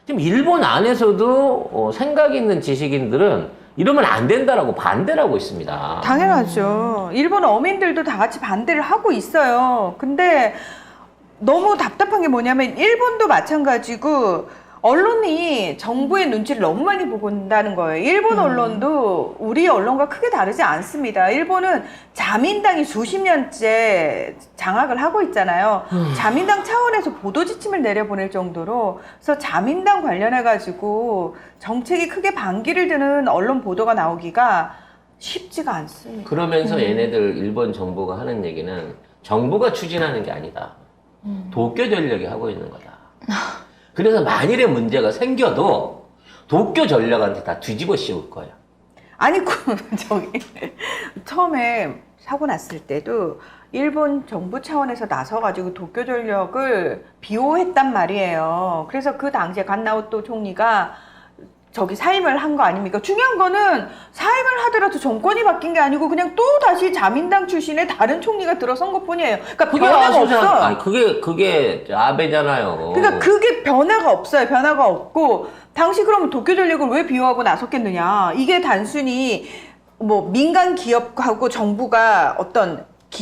지금 일본 안에서도 생각 있는 지식인들은 이러면 안 된다라고 반대를 하고 있습니다. 당연하죠. 일본 어민들도 다 같이 반대를 하고 있어요. 근데 너무 답답한 게 뭐냐면 일본도 마찬가지고 언론이 정부의 눈치를 너무 많이 보고 있다는 거예요. 일본 언론도 우리 언론과 크게 다르지 않습니다. 일본은 자민당이 수십 년째 장악을 하고 있잖아요. 자민당 차원에서 보도 지침을 내려보낼 정도로, 그래서 자민당 관련해가지고 정책이 크게 반기를 드는 언론 보도가 나오기가 쉽지가 않습니다. 그러면서 얘네들 일본 정부가 하는 얘기는 정부가 추진하는 게 아니다. 도쿄 전력이 하고 있는 거다. 그래서 만일에 문제가 생겨도 도쿄 전력한테 다 뒤집어 씌울 거야. 아니, 처음에 사고 났을 때도 일본 정부 차원에서 나서가지고 도쿄전력을 비호했단 말이에요. 그래서 그 당시에 간나오토 총리가 사임을 한 거 아닙니까? 중요한 거는 사임을 하더라도 정권이 바뀐 게 아니고 그냥 또 다시 자민당 출신의 다른 총리가 들어선 것 뿐이에요. 그러니까 변화가 없어. 아니, 그게 아베잖아요. 그러니까 그게 변화가 없어요. 변화가 없고, 당시 그러면 도쿄전력을 왜 비호하고 나섰겠느냐. 이게 단순히 뭐 민간 기업하고 정부가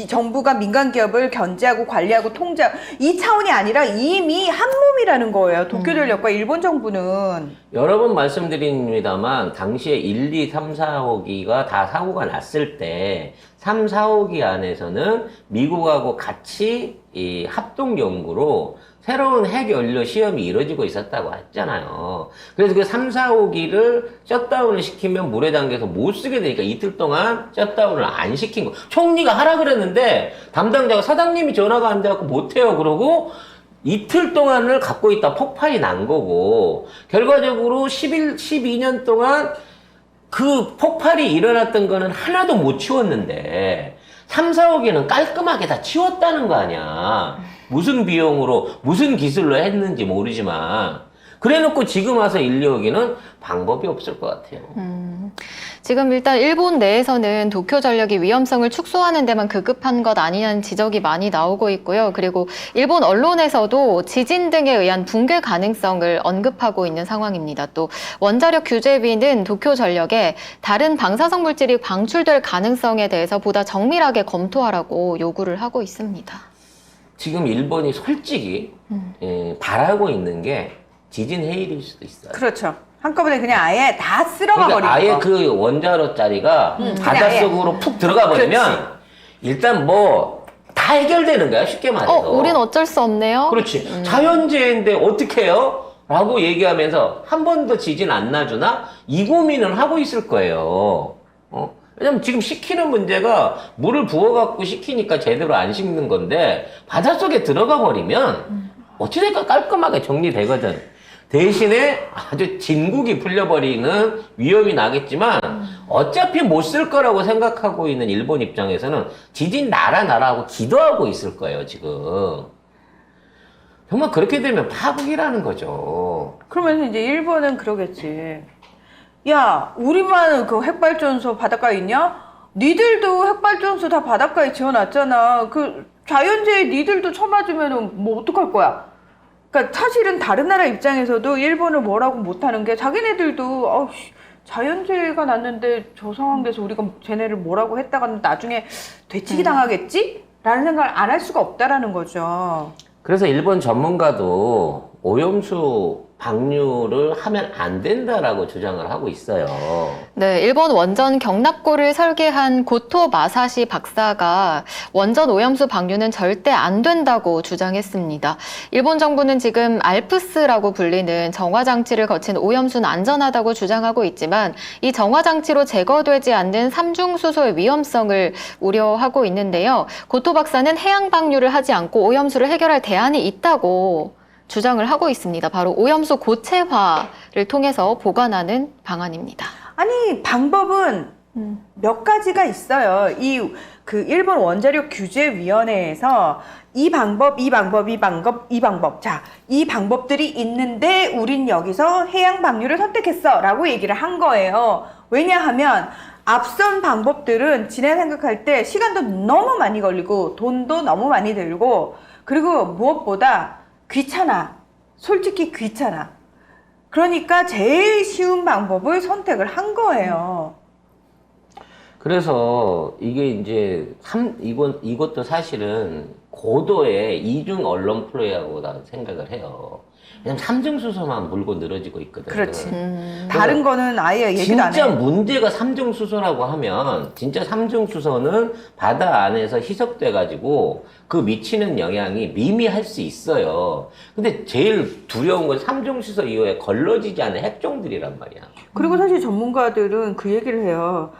정부가 민간 기업을 견제하고 관리하고 통제하고 이 차원이 아니라 이미 한 몸이라는 거예요. 도쿄전력과 일본 정부는. 여러 번 말씀드립니다만 당시에 1, 2, 3, 4호기가 다 사고가 났을 때 3, 4호기 안에서는 미국하고 같이 이 합동 연구로 새로운 핵연료 시험이 이루어지고 있었다고 했잖아요. 그래서 그 3, 4호기를 셧다운을 시키면 물에 담겨서 못 쓰게 되니까 이틀 동안 셧다운을 안 시킨 거. 총리가 하라 그랬는데 담당자가 사장님이 전화가 안 돼갖고 못해요. 그러고 이틀 동안을 갖고 있다 폭발이 난 거고, 결과적으로 12년 동안 그 폭발이 일어났던 거는 하나도 못 치웠는데 3, 4호기는 깔끔하게 다 치웠다는 거 아니야. 무슨 비용으로 무슨 기술로 했는지 모르지만 그래놓고 지금 와서 1, 2호기는 방법이 없을 것 같아요. 지금 일단 일본 내에서는 도쿄전력이 위험성을 축소하는 데만 급급한 것 아니냐는 지적이 많이 나오고 있고요. 그리고 일본 언론에서도 지진 등에 의한 붕괴 가능성을 언급하고 있는 상황입니다. 또 원자력 규제위는 도쿄전력에 다른 방사성 물질이 방출될 가능성에 대해서 보다 정밀하게 검토하라고 요구를 하고 있습니다. 지금 일본이 솔직히 바라고 있는 게 지진 해일일 수도 있어요. 그렇죠. 한꺼번에 그냥 아예 다 쓸어가 버리는 그러니까 아예 거. 그 원자로짜리가 바닷속으로 푹 들어가 버리면 일단 뭐 다 해결되는 거야, 쉽게 말해서. 우린 어쩔 수 없네요. 그렇지. 자연재해인데 어떻게 해요? 라고 얘기하면서 한 번도 지진 안 나주나? 이 고민은 하고 있을 거예요. 왜냐면 지금 식히는 문제가 물을 부어갖고 식히니까 제대로 안 식는 건데 바닷속에 들어가 버리면 어찌됐건 깔끔하게 정리되거든. 대신에 아주 진국이 풀려버리는 위험이 나겠지만 어차피 못 쓸 거라고 생각하고 있는 일본 입장에서는 지진 나라하고 기도하고 있을 거예요, 지금. 정말 그렇게 되면 파국이라는 거죠. 그러면서 이제 일본은 그러겠지. 야, 우리만 그 핵발전소 바닷가에 있냐? 니들도 핵발전소 다 바닷가에 지어놨잖아. 그 자연재해 니들도 쳐맞으면 뭐 어떡할 거야? 그러니까 사실은 다른 나라 입장에서도 일본을 뭐라고 못하는 게 자기네들도 자연재해가 났는데 저 상황 돼서 우리가 쟤네를 뭐라고 했다가는 나중에 되치기 당하겠지? 라는 생각을 안 할 수가 없다라는 거죠. 그래서 일본 전문가도 오염수 방류를 하면 안 된다라고 주장을 하고 있어요. 네, 일본 원전 경납고를 설계한 고토 마사시 박사가 원전 오염수 방류는 절대 안 된다고 주장했습니다. 일본 정부는 지금 알프스라고 불리는 정화장치를 거친 오염수는 안전하다고 주장하고 있지만 이 정화장치로 제거되지 않는 삼중수소의 위험성을 우려하고 있는데요. 고토 박사는 해양 방류를 하지 않고 오염수를 해결할 대안이 있다고 주장을 하고 있습니다. 바로 오염수 고체화를 통해서 보관하는 방안입니다. 아니, 방법은 몇 가지가 있어요. 일본 원자력 규제위원회에서 이 방법. 자, 이 방법들이 있는데 우린 여기서 해양 방류를 선택했어 라고 얘기를 한 거예요. 왜냐하면 앞선 방법들은 지네 생각할 때 시간도 너무 많이 걸리고 돈도 너무 많이 들고, 그리고 무엇보다 귀찮아. 솔직히 귀찮아. 그러니까 제일 쉬운 방법을 선택을 한 거예요. 그래서 이게 이제 이것도 사실은 고도의 이중 언론 플레이하고 나 생각을 해요. 왜냐면 삼중수소만 물고 늘어지고 있거든. 그렇지. 다른 거는 아예 얘기도 안 진짜 해. 문제가 삼중수소라고 하면 진짜 삼중수소는 바다 안에서 희석돼가지고 그 미치는 영향이 미미할 수 있어요. 근데 제일 두려운 건 삼중수소 이후에 걸러지지 않은 핵종들이란 말이야. 그리고 사실 전문가들은 그 얘기를 해요.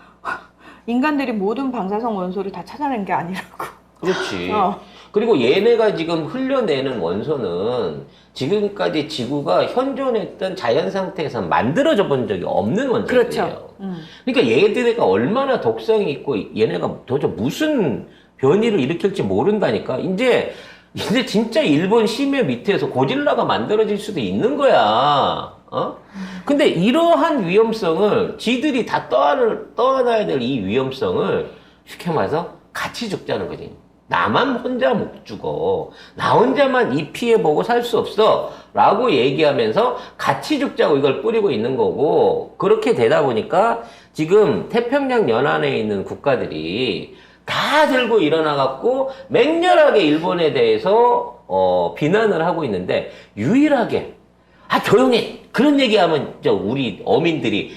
인간들이 모든 방사성 원소를 다 찾아낸 게 아니라고. 그렇지. 어. 그리고 얘네가 지금 흘려내는 원소는 지금까지 지구가 현존했던 자연 상태에서 만들어져 본 적이 없는 원소들이에요. 그렇죠. 그러니까 얘네가 얼마나 독성이 있고 얘네가 도대체 무슨 변이를 일으킬지 모른다니까. 이제 진짜 일본 심해 밑에서 고질라가 만들어질 수도 있는 거야. 어? 근데 이러한 위험성을 지들이 다 떠안아야 될 이 위험성을 쉽게 말해서 같이 죽자는 거지. 나만 혼자 못 죽어. 나 혼자만 이 피해 보고 살 수 없어. 라고 얘기하면서 같이 죽자고 이걸 뿌리고 있는 거고, 그렇게 되다 보니까 지금 태평양 연안에 있는 국가들이 다 들고 일어나갖고 맹렬하게 일본에 대해서 비난을 하고 있는데, 유일하게 조용히 그런 얘기하면 우리 어민들이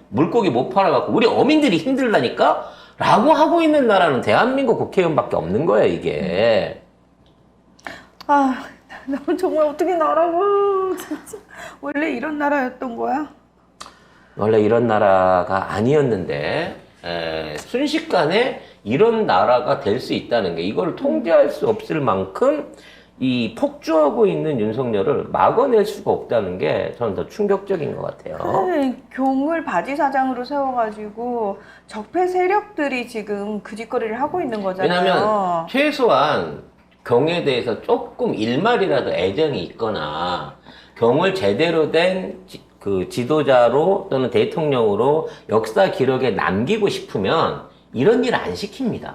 물고기 못 팔아갖고 우리 어민들이 힘들다니까? 라고 하고 있는 나라는 대한민국 국회의원밖에 없는 거야, 이게. 아, 나 정말 어떻게 나라고. 진짜. 원래 이런 나라였던 거야? 원래 이런 나라가 아니었는데, 순식간에 이런 나라가 될 수 있다는 게, 이걸 통제할 수 없을 만큼 이 폭주하고 있는 윤석열을 막아낼 수가 없다는 게 저는 더 충격적인 것 같아요. 네, 경을 바지 사장으로 세워가지고 적폐 세력들이 지금 그 짓거리를 하고 있는 거잖아요. 왜냐면 최소한 경에 대해서 조금 일말이라도 애정이 있거나 경을 제대로 된 그 지도자로 또는 대통령으로 역사 기록에 남기고 싶으면 이런 일 안 시킵니다.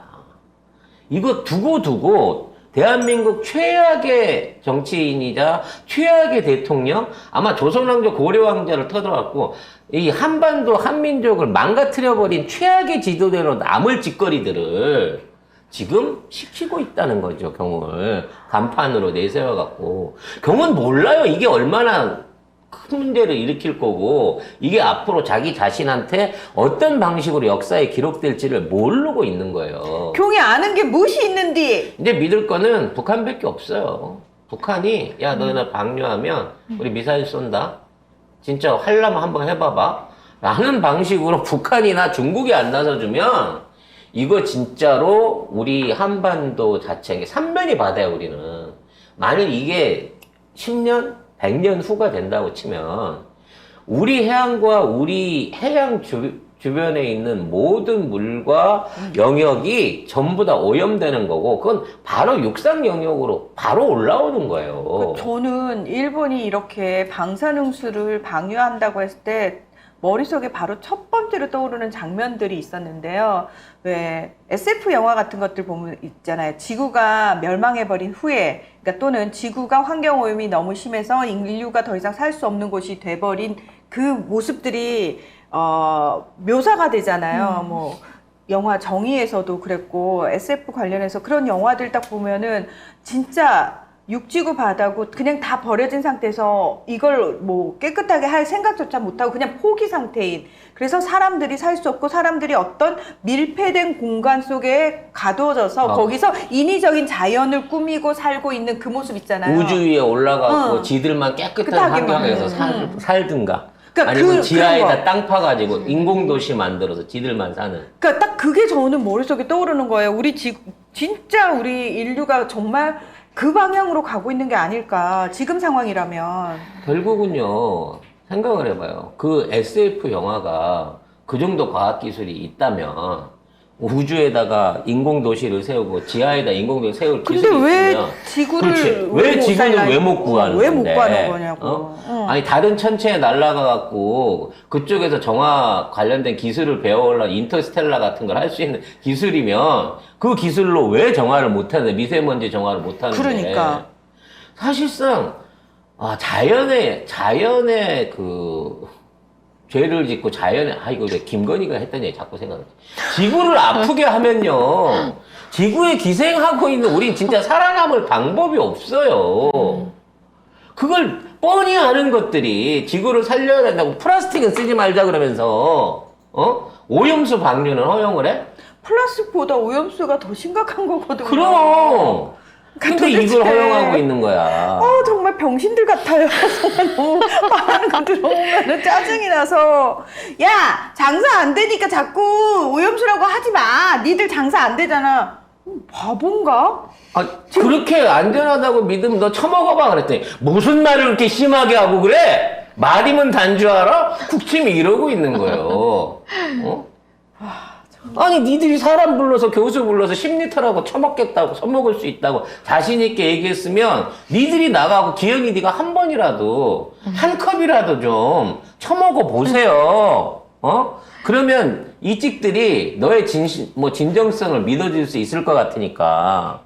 이거 두고 대한민국 최악의 정치인이자 최악의 대통령, 아마 조선왕조 고려왕자를 터져갖고 이 한반도 한민족을 망가뜨려버린 최악의 지도대로 남을 짓거리들을 지금 시키고 있다는 거죠. 경을 간판으로 내세워갖고. 경은 몰라요. 이게 얼마나 큰 문제를 일으킬 거고 이게 앞으로 자기 자신한테 어떤 방식으로 역사에 기록될지를 모르고 있는 거예요. 경이 아는 게 무엇이 있는디? 이제 믿을 거는 북한밖에 없어요. 북한이 야 너네 방류하면 우리 미사일 쏜다. 진짜 하려면 한번 해봐봐. 라는 방식으로 북한이나 중국이 안 나서주면 이거 진짜로 우리 한반도 자체에 3면이 바다야 우리는. 만약 이게 10년, 100년 후가 된다고 치면 우리 해안과 우리 해양 주변에 있는 모든 물과 영역이 전부 다 오염되는 거고 그건 바로 육상 영역으로 바로 올라오는 거예요. 저는 일본이 이렇게 방사능수를 방류한다고 했을 때 머릿속에 바로 첫 번째로 떠오르는 장면들이 있었는데요. 왜 SF 영화 같은 것들 보면 있잖아요. 지구가 멸망해버린 후에, 그러니까 또는 지구가 환경오염이 너무 심해서 인류가 더 이상 살 수 없는 곳이 돼버린 그 모습들이 묘사가 되잖아요. 뭐 영화 정의에서도 그랬고 SF 관련해서 그런 영화들 딱 보면은 진짜 육지구 바다고 그냥 다 버려진 상태에서 이걸 뭐 깨끗하게 할 생각조차 못하고 그냥 포기 상태인, 그래서 사람들이 살 수 없고 사람들이 어떤 밀폐된 공간 속에 가두어져서 거기서 인위적인 자연을 꾸미고 살고 있는 그 모습 있잖아요. 우주 위에 올라가고 지들만 깨끗한 환경에서 살든가 그러니까 아니면 지하에다 그런 거. 땅 파가지고 인공도시 만들어서 지들만 사는. 그러니까 딱 그게 저는 머릿속에 떠오르는 거예요. 우리 진짜 우리 인류가 정말 그 방향으로 가고 있는 게 아닐까, 지금 상황이라면. 결국은요, 생각을 해봐요. 그 SF 영화가 그 정도 과학기술이 있다면 우주에다가 인공도시를 세우고 지하에다 인공도시를 세울 근데 기술이 왜 있으면 지구를 왜 지구는 왜 못 구하는 왜 건데? 못 가는 거냐고. 아니 다른 천체에 날아가 갖고 그쪽에서 정화 관련된 기술을 배워올라 인터스텔라 같은 걸 할 수 있는 기술이면 그 기술로 왜 정화를 못 하는데, 미세먼지 정화를 못 하는데. 그러니까. 사실상 자연의 그 죄를 짓고 이거 왜 김건희가 했던 얘기 자꾸 생각나지. 지구를 아프게 하면요. 지구에 기생하고 있는 우린 진짜 살아남을 방법이 없어요. 그걸 뻔히 아는 것들이 지구를 살려야 된다고 플라스틱은 쓰지 말자 그러면서, 오염수 방류는 허용을 해? 플라스틱보다 오염수가 더 심각한 거거든요. 그럼! 근데 도대체. 이걸 허용하고 있는 거야. 정말 병신들 같아요. 정말 너무 말하는 거 들어보면 짜증이 나서. 야, 장사 안 되니까 자꾸 오염수라고 하지 마. 니들 장사 안 되잖아. 바본가? 그렇게 안전하다고 믿으면 너 처먹어봐 그랬더니 무슨 말을 그렇게 심하게 하고 그래? 말이면 단줄 알아? 국힘이 이러고 있는 거예요. 아니 니들이 사람 불러서 교수 불러서 10리터라고 처먹겠다고 처먹을 수 있다고 자신 있게 얘기했으면 니들이 나가고 기영이 네가 한 번이라도 한 컵이라도 좀 처먹어 보세요. 그러면 이 찍들이 너의 진정성을 믿어줄 수 있을 것 같으니까